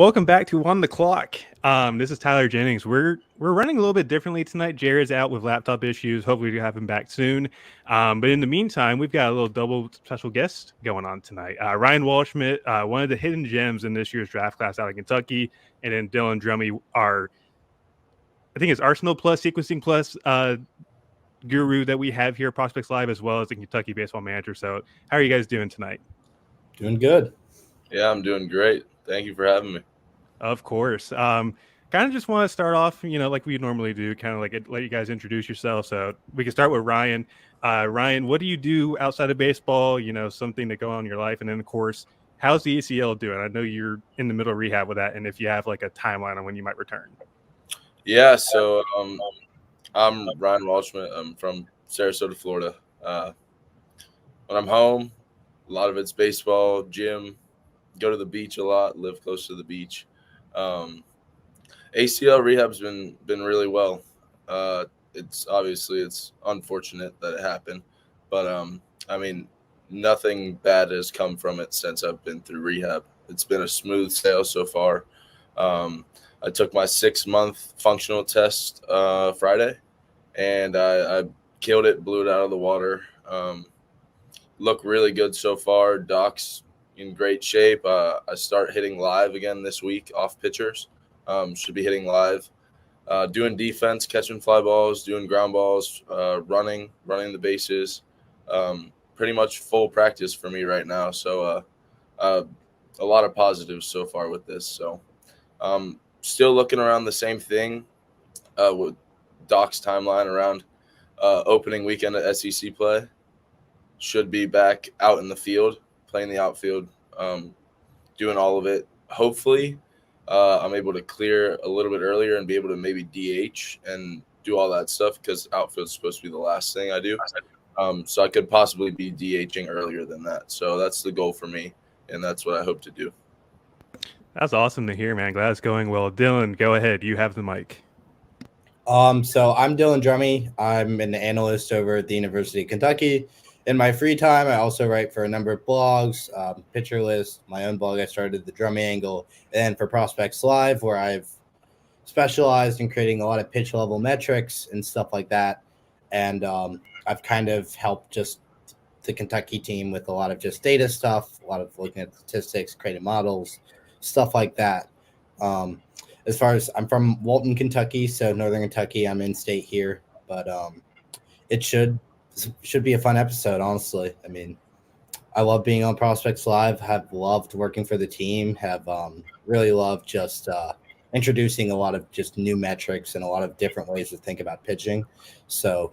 Welcome back to On the Clock. This is Tyler Jennings. We're running a little bit differently tonight. Jared's out with laptop issues. Hopefully, we'll have him back soon. But in the meantime, we've got a little double special guest going on tonight. Ryan Waldschmidt, one of the hidden gems in this year's draft class out of Kentucky, and then Dylan Drummey, I think it's Arsenal Plus, Sequencing Plus guru that we have here, Prospects Live, as well as the Kentucky Baseball Manager. So, how are you guys doing tonight? Doing good. Yeah, I'm doing great. Thank you for having me. Of course. Kind of just want to start off, like we normally do, kind of like let you guys introduce yourself. So we can start with Ryan. Ryan, what do you do outside of baseball? Something that go on in your life. And then, of course, how's the ACL doing? I know you're in the middle of rehab with that. And if you have like a timeline on when you might return. Yeah, so I'm Ryan Waldschmidt. I'm from Sarasota, Florida. When I'm home, a lot of it's baseball, gym, go to the beach a lot, live close to the beach. ACL rehab's been really well. It's unfortunate that it happened, but I mean, nothing bad has come from it since I've been through rehab. It's been a smooth sail so far. I took my 6-month functional test Friday, and I killed it, blew it out of the water. Look really good so far. Doc's in great shape. I start hitting live again this week off pitchers. Should be hitting live, doing defense, catching fly balls, doing ground balls, running the bases. Pretty much full practice for me right now. So a lot of positives so far with this. So still looking around the same thing with Doc's timeline around opening weekend at SEC play. Should be back out in the field, playing the outfield, doing all of it. Hopefully, I'm able to clear a little bit earlier and be able to maybe DH and do all that stuff because outfield's supposed to be the last thing I do. So I could possibly be DHing earlier than that. So that's the goal for me, and that's what I hope to do. That's awesome to hear, man. Glad it's going well. Dylan, go ahead. You have the mic. So I'm Dylan Drummey. I'm an analyst over at the University of Kentucky. In my free time, I also write for a number of blogs, Pitcher List, my own blog I started, The Drummey Angle, and for Prospects Live, where I've specialized in creating a lot of pitch level metrics and stuff like that. And I've kind of helped just the Kentucky team with a lot of just data stuff, a lot of looking at statistics, creating models, stuff like that. As far as I'm from Walton, Kentucky, so Northern Kentucky, I'm in state here, but it should be a fun episode, honestly. I mean, I love being on Prospects Live, have loved working for the team, have really loved just introducing a lot of just new metrics and a lot of different ways to think about pitching. So,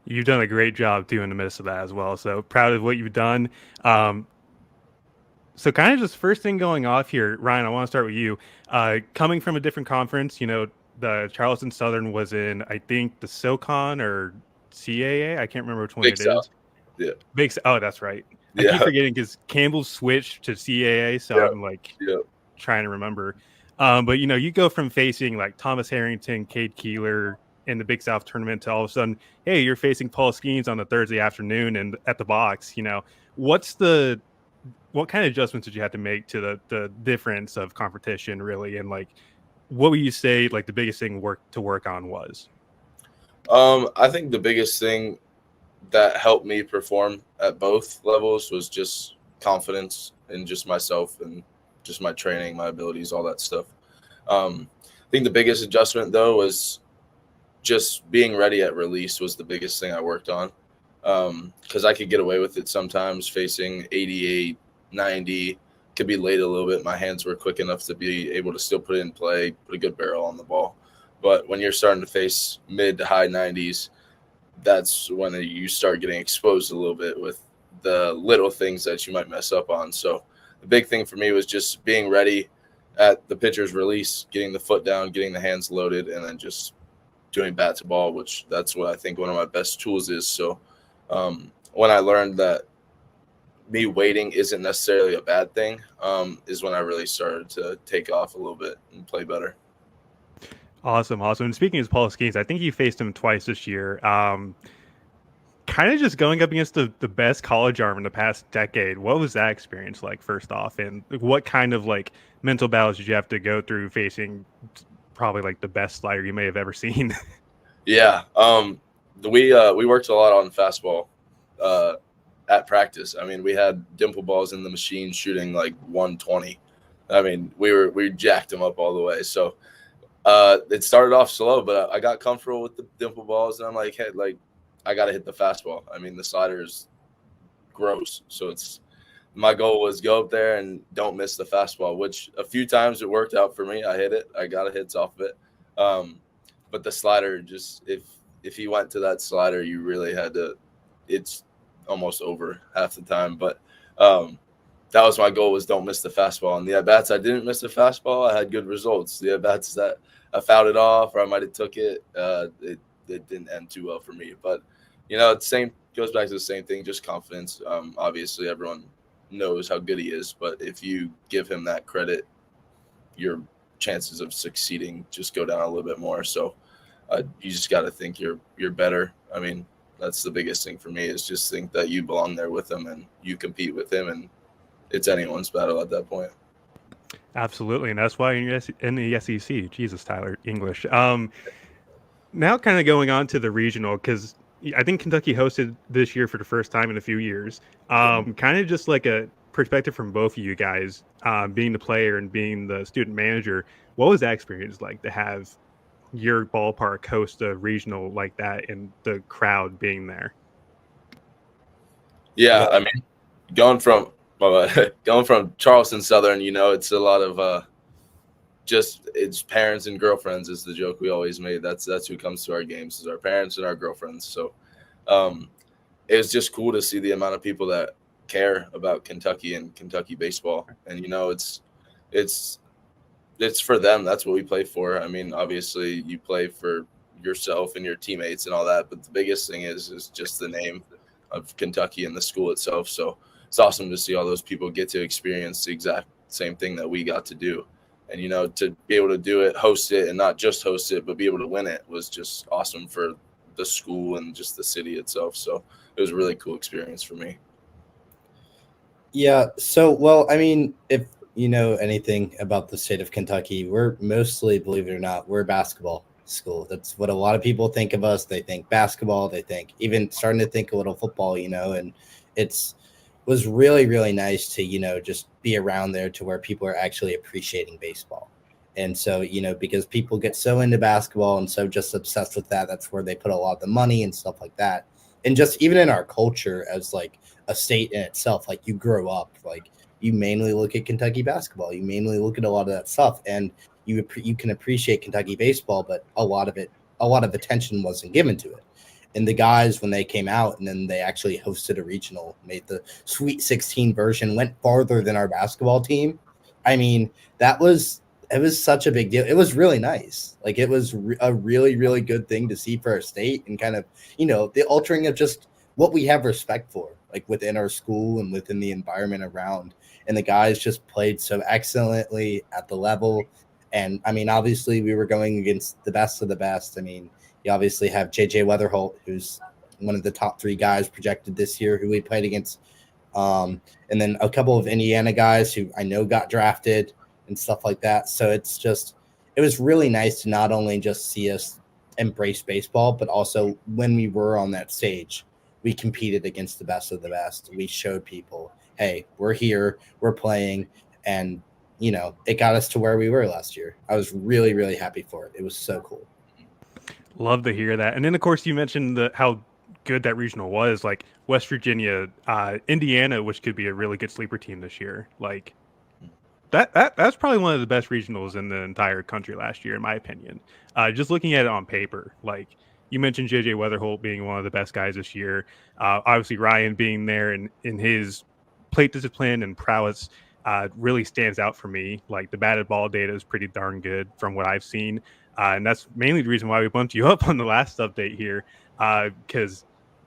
You've done a great job too in the midst of that as well. So proud of what you've done. So kind of just first thing going off here, Ryan, I want to start with you. Coming from a different conference, the Charleston Southern was in, I think, the SoCon or CAA. I can't remember which one Big it South. is. Yeah. Oh, that's right. I Yeah. keep forgetting because Campbell switched to CAA, so I'm trying to remember. But you go from facing like Thomas Harrington, Cade Keeler in the Big South tournament to all of a sudden, hey, you're facing Paul Skeens on a Thursday afternoon and at the box. What kind of adjustments did you have to make to the difference of competition, really, and like what would you say like the biggest thing to work on was? I think the biggest thing that helped me perform at both levels was just confidence in just myself and just my training, my abilities, all that stuff. I think the biggest adjustment, though, was just being ready at release was the biggest thing I worked on because I could get away with it sometimes facing 88, 90, could be late a little bit. My hands were quick enough to be able to still put it in play, put a good barrel on the ball. But when you're starting to face mid to high 90s, that's when you start getting exposed a little bit with the little things that you might mess up on. So the big thing for me was just being ready at the pitcher's release, getting the foot down, getting the hands loaded, and then just doing bat to ball, which that's what I think one of my best tools is. So when I learned that me waiting isn't necessarily a bad thing, is when I really started to take off a little bit and play better. Awesome. And speaking of Paul Skeens, I think you faced him twice this year. Kind kind of just going up against the best college arm in the past decade. What was that experience like, first off? And what kind of like mental battles did you have to go through facing probably like the best slider you may have ever seen? Yeah. We worked a lot on fastball at practice. I mean, we had dimple balls in the machine shooting like 120. I mean, we jacked them up all the way. So it started off slow, but I got comfortable with the dimple balls, and I'm like, hey, like I got to hit the fastball. I mean, the slider is gross, so my goal was go up there and don't miss the fastball, which a few times it worked out for me. I hit it. I got a hits off of it. But the slider, just if he went to that slider, you really had to. It's almost over half the time, but that was my goal, was don't miss the fastball. And the at-bats I didn't miss the fastball, I had good results. The at-bats that I fouled it off or I might have took it, it didn't end too well for me. But, it goes back to the same thing, just confidence. Obviously, everyone knows how good he is, but if you give him that credit, your chances of succeeding just go down a little bit more. So you just got to think you're better. I mean, that's the biggest thing for me, is just think that you belong there with him and you compete with him, and it's anyone's battle at that point. Absolutely, and that's why you're in the SEC. Jesus, Tyler, English. Now kind of going on to the regional, because I think Kentucky hosted this year for the first time in a few years. Kind of just like a perspective from both of you guys, being the player and being the student manager. What was that experience like to have your ballpark host a regional like that and the crowd being there? Yeah, I mean, going from Charleston Southern, it's a lot of it's parents and girlfriends is the joke we always made. That's who comes to our games, is our parents and our girlfriends. So it was just cool to see the amount of people that care about Kentucky and Kentucky baseball. And it's for them. That's what we play for. I mean, obviously you play for yourself and your teammates and all that, but the biggest thing is just the name of Kentucky and the school itself. So it's awesome to see all those people get to experience the exact same thing that we got to do. And, to be able to do it, host it, and not just host it, but be able to win it was just awesome for the school and just the city itself. So it was a really cool experience for me. Yeah. So, well, I mean, if you know anything about the state of Kentucky, we're mostly, believe it or not, we're a basketball school. That's what a lot of people think of us. They think basketball. They think even starting to think a little football, and was really, really nice to, just be around there to where people are actually appreciating baseball. And so, because people get so into basketball and so just obsessed with that, that's where they put a lot of the money and stuff like that. And just even in our culture as like a state in itself, like you grow up, like you mainly look at Kentucky basketball, you mainly look at a lot of that stuff, and you can appreciate Kentucky baseball, but a lot of attention wasn't given to it. And the guys, when they came out and then they actually hosted a regional, made the Sweet 16 version, went farther than our basketball team. I mean, it was such a big deal. It was really nice. Like, it was a really, really good thing to see for our state, and kind of, the altering of just what we have respect for, like within our school and within the environment around. And the guys just played so excellently at the level. And I mean, obviously we were going against the best of the best. I mean, you obviously have JJ Weatherholt, who's one of the top 3 guys projected this year, who we played against. And then a couple of Indiana guys who I know got drafted and stuff like that. So it was really nice to not only just see us embrace baseball, but also when we were on that stage, we competed against the best of the best. We showed people, hey, we're here, we're playing, and, it got us to where we were last year. I was really, really happy for it. It was so cool. Love to hear that. And then, of course, you mentioned how good that regional was, like West Virginia, Indiana, which could be a really good sleeper team this year. Like that's probably one of the best regionals in the entire country last year, in my opinion. Just looking at it on paper, like you mentioned JJ Weatherholt being one of the best guys this year. Obviously, Ryan being there and in his plate discipline and prowess really stands out for me. Like, the batted ball data is pretty darn good from what I've seen. And that's mainly the reason why we bumped you up on the last update here, because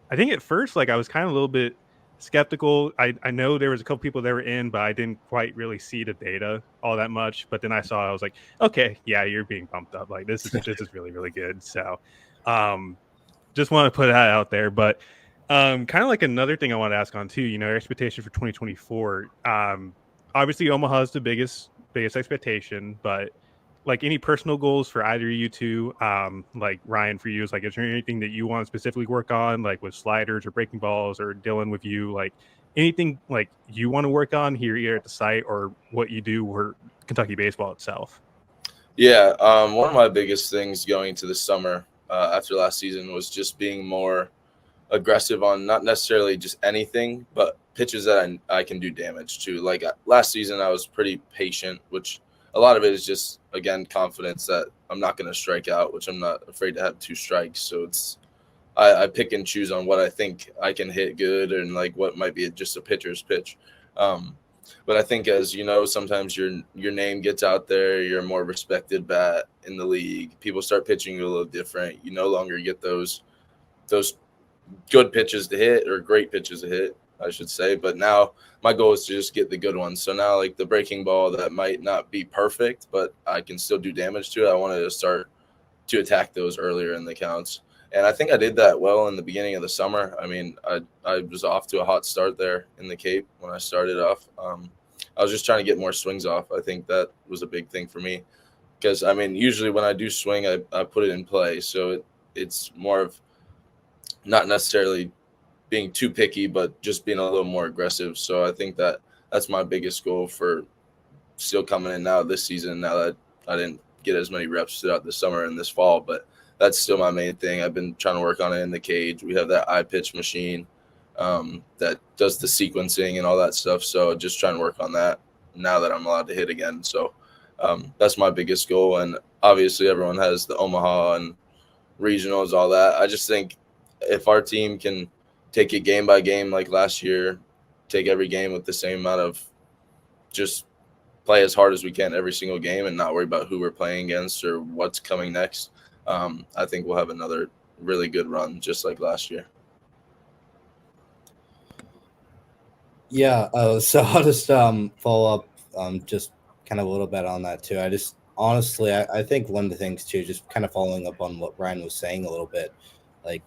I think at first, like, I was kind of a little bit skeptical. I know there was a couple people that were in, but I didn't quite really see the data all that much. But then I was like, okay, yeah, you're being bumped up. Like, this is really, really good. So just want to put that out there. But Kind of like another thing I want to ask on too, your expectation for 2024. Obviously Omaha is the biggest expectation, but like any personal goals for either of you two, like Ryan for you is like, is there anything that you want to specifically work on, like with sliders or breaking balls, or Dylan with you, like anything like you want to work on here at the site or what you do for Kentucky baseball itself? Yeah, one of my biggest things going into the summer after last season was just being more aggressive on not necessarily just anything, but pitches that I can do damage to. Like last season, I was pretty patient, which a lot of it is just, again, confidence that I'm not going to strike out, which I'm not afraid to have 2 strikes. So I pick and choose on what I think I can hit good and like what might be just a pitcher's pitch. But I think, as you know, sometimes your name gets out there. You're a more respected bat in the league. People start pitching you a little different. You no longer get those good pitches to hit, or great pitches to hit, I should say. But now my goal is to just get the good ones. So now, like the breaking ball that might not be perfect, but I can still do damage to it, I wanted to start to attack those earlier in the counts. And I think I did that well in the beginning of the summer. I mean, I was off to a hot start there in the Cape when I started off. I was just trying to get more swings off. I think that was a big thing for me because, I mean, usually when I do swing, I put it in play. So it's more of not necessarily being too picky, but just being a little more aggressive. So I think that's my biggest goal for still coming in now this season, now that I didn't get as many reps throughout the summer and this fall, but that's still my main thing. I've been trying to work on it in the cage. We have that iPitch machine that does the sequencing and all that stuff. So just trying to work on that now that I'm allowed to hit again. So that's my biggest goal. And obviously everyone has the Omaha and regionals, all that. I just think if our team can take it game by game like last year, take every game with the same amount of just play as hard as we can every single game and not worry about who we're playing against or what's coming next, I think we'll have another really good run just like last year. Yeah, so I'll just follow up just kind of a little bit on that too. I just honestly, I think one of the things too, just kind of following up on what Ryan was saying a little bit, like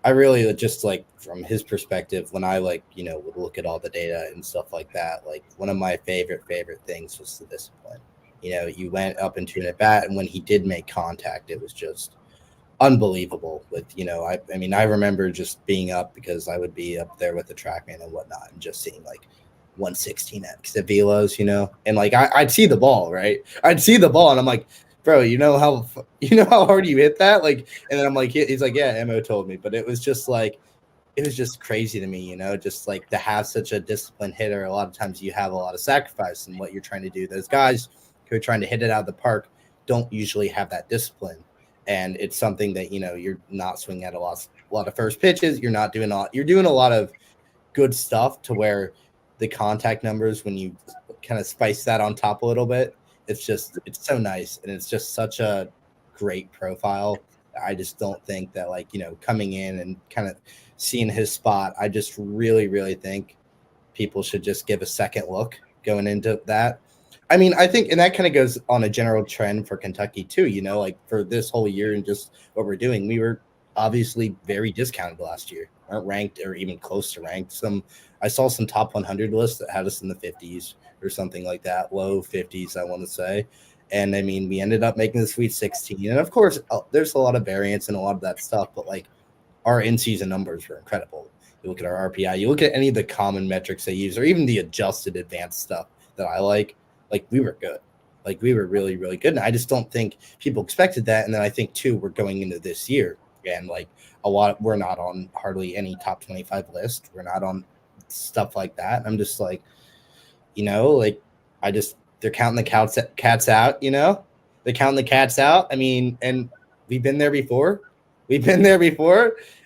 I really just like from his perspective, when I like, would look at all the data and stuff like that, like one of my favorite things was the discipline. You went up into an at bat, and when he did make contact, it was just unbelievable. With I mean, I remember just being up because I would be up there with the TrackMan and whatnot, and just seeing like 116x at velos, and like I'd see the ball, right? I'd see the ball, and I'm like, bro, you know how hard you hit that, like, and then I'm like, he's like, yeah, Mo told me, but it was just like, it was just crazy to me, just like to have such a disciplined hitter. A lot of times you have a lot of sacrifice in what you're trying to do. Those guys who are trying to hit it out of the park don't usually have that discipline. And it's something that, you're not swinging at a lot of first pitches. You're doing a lot of good stuff to where the contact numbers, when you kind of spice that on top a little bit, it's so nice. And it's just such a great profile. I just don't think that coming in and kind of seeing his spot, I just really, really think people should just give a second look going into that. I mean, I think, and that kind of goes on a general trend for Kentucky too, like for this whole year and just what we're doing. We were obviously very discounted last year, aren't ranked or even close to ranked. I saw some top 100 lists that had us in the 50s or something like that, low 50s, I want to say. And I mean, we ended up making the Sweet 16. And of course, there's a lot of variance and a lot of that stuff, but like our in-season numbers were incredible. You look at our RPI, you look at any of the common metrics they use, or even the adjusted advanced stuff that I like we were good. Like we were really, really good. And I just don't think people expected that. And then I think too, we're going into this year and like we're not on hardly any top 25 list. We're not on stuff like that. I'm just like, they're counting the cats out, they're counting the cats out. I mean, and we've been there before.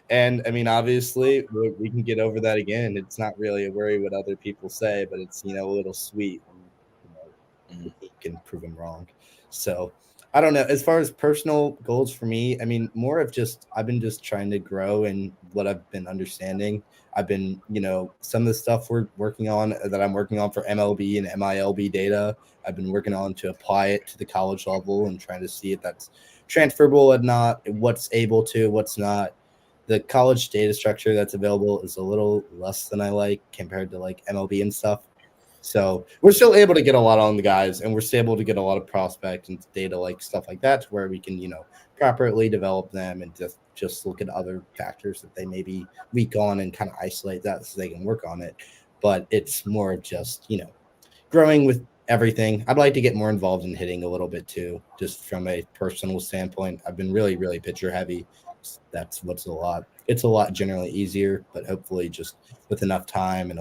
And I mean, obviously we can get over that again. It's not really a worry what other people say, but it's, a little sweet. You can prove them wrong. So I don't know. As far as personal goals for me, I mean, more of just I've been just trying to grow in what I've been understanding. I've been, some of the stuff I'm working on for MLB and MILB data. I've been working on to apply it to the college level and trying to see if that's transferable or not, what's able to, what's not. the college data structure that's available is a little less than I like compared to like MLB and stuff. So we're still able to get a lot on the guys, and we're still able to get a lot of prospect and data, like stuff like that, to where we can, properly develop them and just look at other factors that they may be weak on and kind of isolate that so they can work on it. But it's more of just, growing with everything. I'd like to get more involved in hitting a little bit too, just from a personal standpoint. I've been really, really pitcher heavy. That's what's a lot. It's a lot generally easier, but hopefully just with enough time and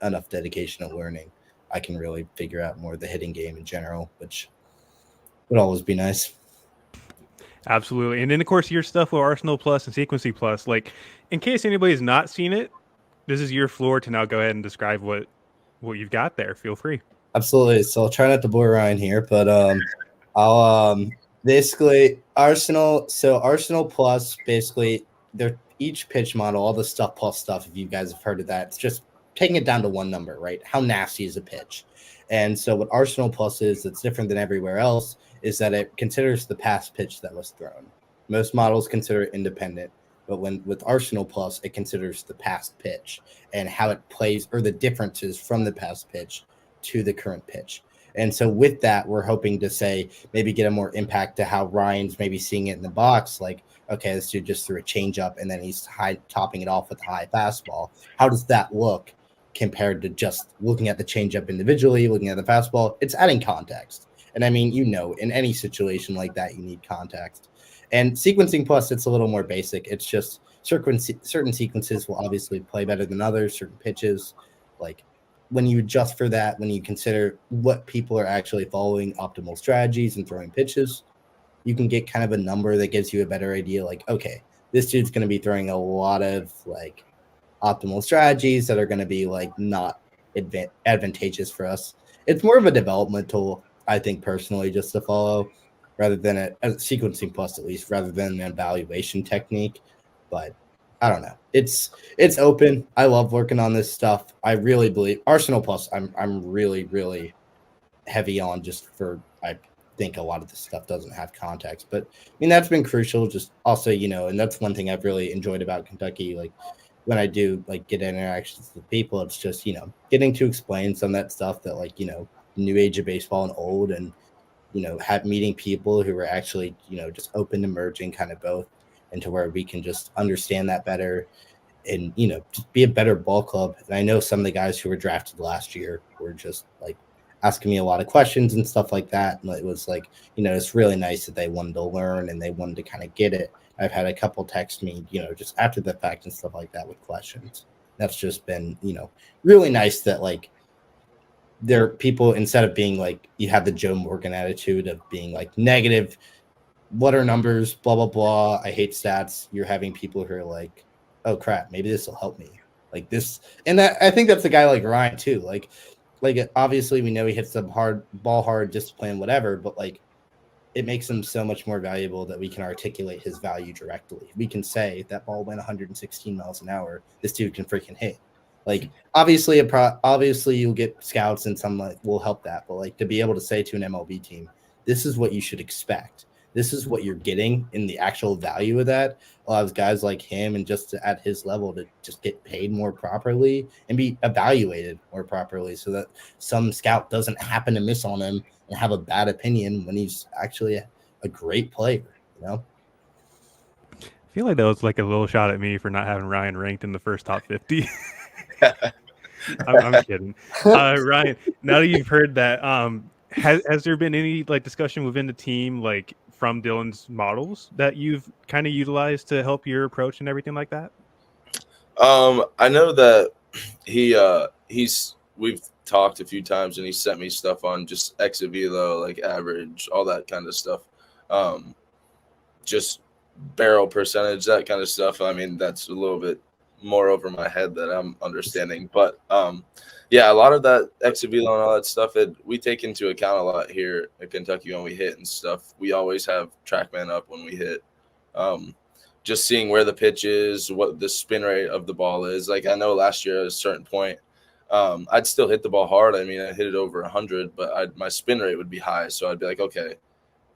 enough dedication and learning, I can really figure out more of the hitting game in general, which would always be nice. Absolutely. And then, of course, your stuff with Arsenal Plus and Sequencing Plus, like, in case anybody's not seen it, this is your floor to now go ahead and describe what you've got there. Feel free. Absolutely. So I'll try not to bore Ryan here, but I'll basically Arsenal Plus, basically they're each pitch model, all the stuff plus stuff, if you guys have heard of that, it's just taking it down to one number, right? How nasty is a pitch? And so what Arsenal Plus is that's different than everywhere else is that it considers the past pitch that was thrown. Most models consider it independent, but with Arsenal Plus, it considers the past pitch and how it plays, or the differences from the past pitch to the current pitch. And so with that, we're hoping to say maybe get a more impact to how Ryan's maybe seeing it in the box. Like, okay, this dude just threw a changeup and then he's topping it off with a high fastball. How does that look compared to just looking at the changeup individually, looking at the fastball? It's adding context. And I mean, in any situation like that, you need context. And Sequencing Plus, it's a little more basic. It's just certain sequences will obviously play better than others, certain pitches. Like, when you adjust for that, when you consider what people are actually following optimal strategies and throwing pitches, you can get kind of a number that gives you a better idea. Like, okay, this dude's going to be throwing a lot of like optimal strategies that are going to be like not advantageous for us. It's more of a development tool, I think, personally, just to follow, rather than a Sequencing Plus, at least, rather than an evaluation technique. But I don't know. It's open. I love working on this stuff. I really believe Arsenal Plus. I'm really, really heavy on, just for, I think a lot of this stuff doesn't have context. But I mean, that's been crucial. Just also, and that's one thing I've really enjoyed about Kentucky. Like, when I do like get interactions with people, it's just, getting to explain some of that stuff that, like, new age of baseball and old, and meeting people who are actually, just open to merging kind of both, and to where we can just understand that better and, just be a better ball club. And I know some of the guys who were drafted last year were just like asking me a lot of questions and stuff like that. And it was like, it's really nice that they wanted to learn and they wanted to kind of get it. I've had a couple text me, just after the fact and stuff like that with questions. That's just been, really nice that, like, there are people, instead of being like, you have the Joe Morgan attitude of being like negative, what are numbers, blah, blah, blah, I hate stats. You're having people who are like, oh crap, maybe this will help me. Like this. And that, I think that's a guy like Ryan too. Like obviously we know he hits the ball hard, discipline, whatever, but like, it makes him so much more valuable that we can articulate his value directly. We can say that ball went 116 miles an hour. This dude can freaking hit. Like, obviously you'll get scouts and some like will help that, but like, to be able to say to an MLB team, this is what you should expect. This is what you're getting in the actual value of that, allows guys like him and just at his level to just get paid more properly and be evaluated more properly, so that some scout doesn't happen to miss on him and have a bad opinion when he's actually a great player, I feel like that was like a little shot at me for not having Ryan ranked in the first top 50. I'm kidding. Ryan, now that you've heard that, has there been any like discussion within the team, like from Dylan's models, that you've kind of utilized to help your approach and everything like that? I know that we've talked a few times and he sent me stuff on just exit velo, like average, all that kind of stuff. Just barrel percentage, that kind of stuff. I mean, that's a little bit more over my head that I'm understanding, but yeah, a lot of that exit velo and all that stuff, we take into account a lot here at Kentucky when we hit and stuff. We always have TrackMan up when we hit, just seeing where the pitch is, what the spin rate of the ball is. Like, I know last year at a certain point, I'd still hit the ball hard. I mean, I hit it over 100, but my spin rate would be high, so I'd be like, okay,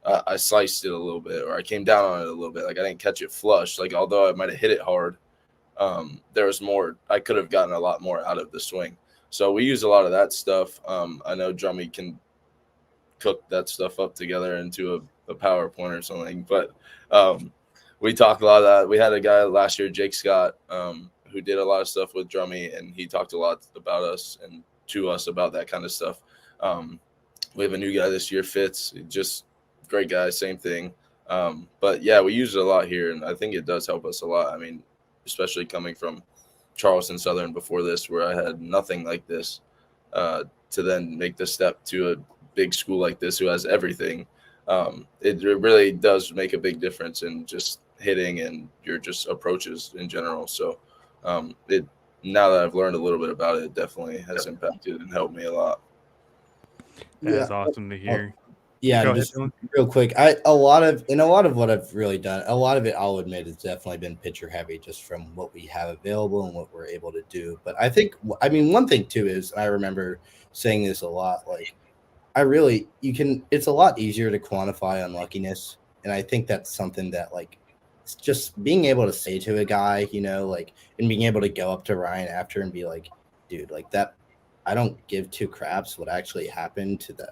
I sliced it a little bit, or I came down on it a little bit. Like I didn't catch it flush. Like although I might have hit it hard, there was more. I could have gotten a lot more out of the swing. So we use a lot of that stuff. I know Drummey can cook that stuff up together into a PowerPoint or something. But we talked a lot of that. We had a guy last year, Jake Scott, who did a lot of stuff with Drummey, and he talked a lot about us and to us about that kind of stuff. We have a new guy this year, Fitz, just great guy, same thing. But yeah, we use it a lot here, and I think it does help us a lot. I mean, especially coming from Charleston Southern before this, where I had nothing like this, to then make the step to a big school like this who has everything. It really does make a big difference in just hitting and your just approaches in general. So now that I've learned a little bit about it, it definitely has impacted and helped me a lot. That's awesome to hear. Yeah, Go just ahead, Dylan. real quick, a lot of what I've really done, a lot of it I'll admit has definitely been pitcher heavy, just from what we have available and what we're able to do. But I think, I mean, one thing too is, I remember saying this a lot, like it's a lot easier to quantify unluckiness, and I think that's something that, like, it's just being able to say to a guy, you know, like, and being able to go up to Ryan after and be like, dude, like that, I don't give two craps what actually happened to the.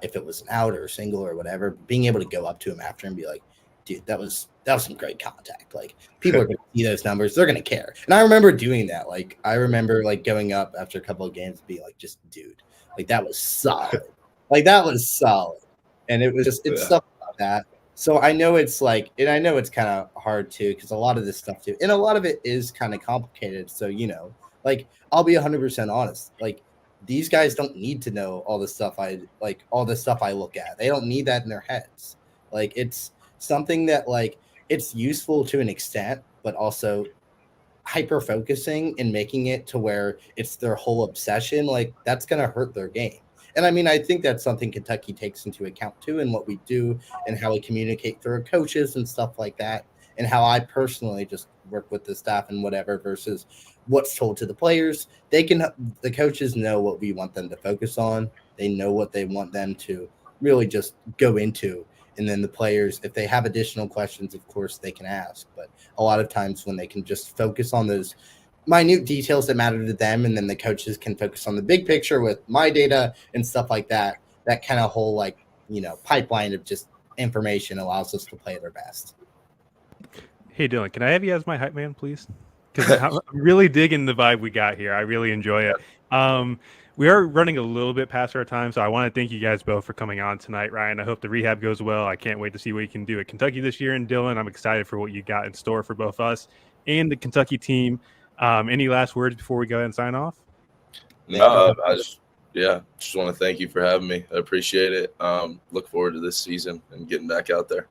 If it was an out or a single or whatever, being able to go up to him after and be like, dude, that was some great contact. Like, people are going to see those numbers. They're going to care. And I remember doing that. Like, I remember like going up after a couple of games and being like, just dude, like that was solid. Like that was solid. And it was just, it's stuff like that. So I know it's like, and I know it's kind of hard too, because a lot of this stuff too, and a lot of it is kind of complicated. So, you know, like, I'll be 100% honest. Like, these guys don't need to know all the stuff I look at. They don't need that in their heads. Like, it's something that, like, it's useful to an extent, but also hyper focusing and making it to where it's their whole obsession. Like, that's going to hurt their game. And I mean, I think that's something Kentucky takes into account too, in what we do and how we communicate through our coaches and stuff like that. And how I personally just work with the staff and whatever versus what's told to the players. The coaches know what we want them to focus on. They know what they want them to really just go into. And then the players, if they have additional questions, of course they can ask. But a lot of times when they can just focus on those minute details that matter to them, and then the coaches can focus on the big picture with my data and stuff like that, that kind of whole, like, you know, pipeline of just information allows us to play their best. Hey, Dylan, can I have you as my hype man, please? Because I'm really digging the vibe we got here. I really enjoy it. We are running a little bit past our time, so I want to thank you guys both for coming on tonight, Ryan. I hope the rehab goes well. I can't wait to see what you can do at Kentucky this year. And Dylan, I'm excited for what you got in store for both us and the Kentucky team. Any last words before we go ahead and sign off? No, I just want to thank you for having me. I appreciate it. Look forward to this season and getting back out there.